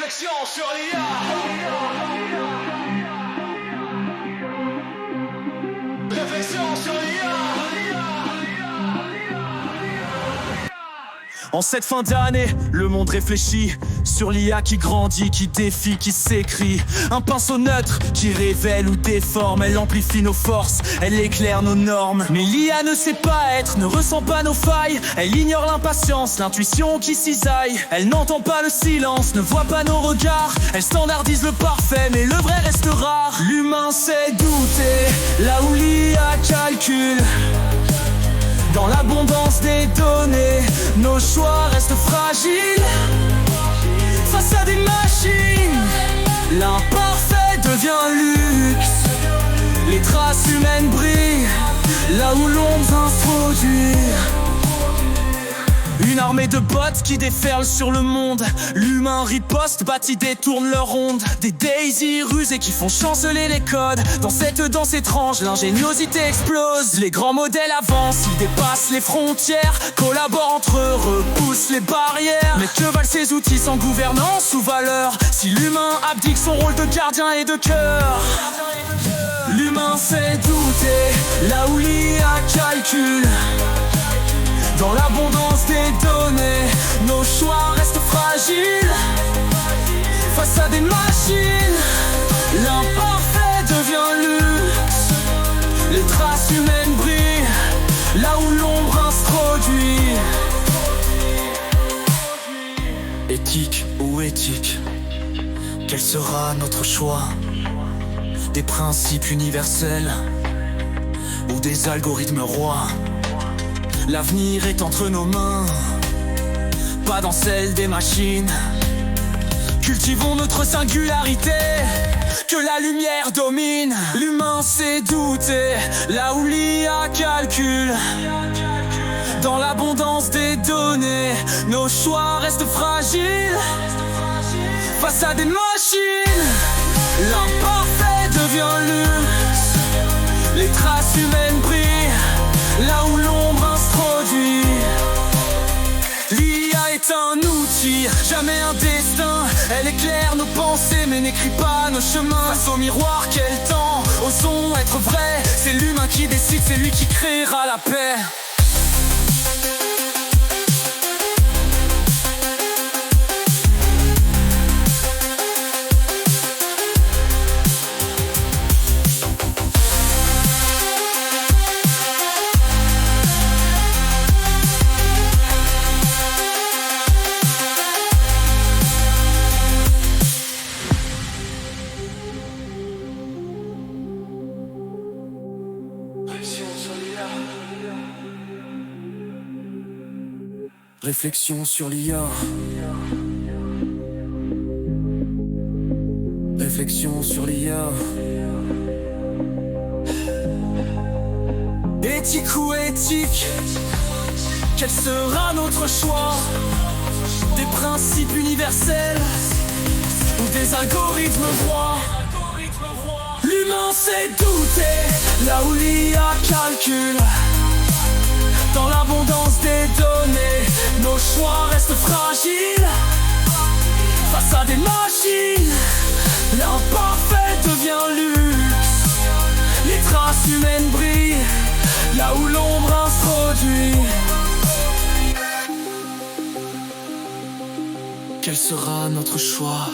Réflexion sur l'IA. Réflexion sur l'IA. En cette fin d'année, le monde réfléchit sur l'IA qui grandit, qui défie, qui s'écrit. Un pinceau neutre qui révèle ou déforme. Elle amplifie nos forces, elle éclaire nos normes. Mais l'IA ne sait pas être, ne ressent pas nos failles. Elle ignore l'impatience, l'intuition qui cisaille. Elle n'entend pas le silence, ne voit pas nos regards. Elle standardise le parfait, mais le vrai reste rare. L'humain sait douter, là où l'IA calcule. Dans l'abondance des données, nos choix restent fragiles. Face à des machines, l'imparfait devient luxe. Les traces humaines brillent, là où l'ombre s'introduit. Une armée de bots qui déferle sur le monde. L'humain riposte, bâtit détourne leur ronde. Des daisy rusés qui font chanceler les codes. Dans cette danse étrange, l'ingéniosité explose. Les grands modèles avancent, ils dépassent les frontières. Collaborent entre eux, repoussent les barrières. Mais que valent ces outils sans gouvernance ou valeur, si l'humain abdique son rôle de gardien et de cœur? L'humain sait douter, là où l'IA calcule. Dans l'abondance des données, nos choix restent fragiles. Face à des machines, l'imparfait devient luxe. Les traces humaines brillent, là où l'ombre introduit. Éthique ou éthique, quel sera notre choix? Des principes universels ou des algorithmes rois? L'avenir est entre nos mains, pas dans celle des machines. Cultivons notre singularité, que la lumière domine. L'humain sait douter, là où l'IA calcule. Dans l'abondance des données, nos choix restent fragiles. Face à des machines, l'imparfait devient luxe. Les traces humaines brillent, là où l'ombre introduit. L'IA est un outil, jamais un destin. Elle éclaire nos pensées mais n'écrit pas nos chemins. Face au miroir qu'elle tend, osons être vrais. C'est l'humain qui décide, c'est lui qui créera la paix. Réflexion sur l'IA. Réflexion sur l'IA. Éthique ou éthique, quel sera notre choix? Des principes universels ou des algorithmes rois? L'humain sait douter, là où l'IA calcule. Dans l'abondance des données, nos choix restent fragiles. Face à des machines, l'imparfait devient luxe. Les traces humaines brillent, là où l'ombre introduit. Quel sera notre choix?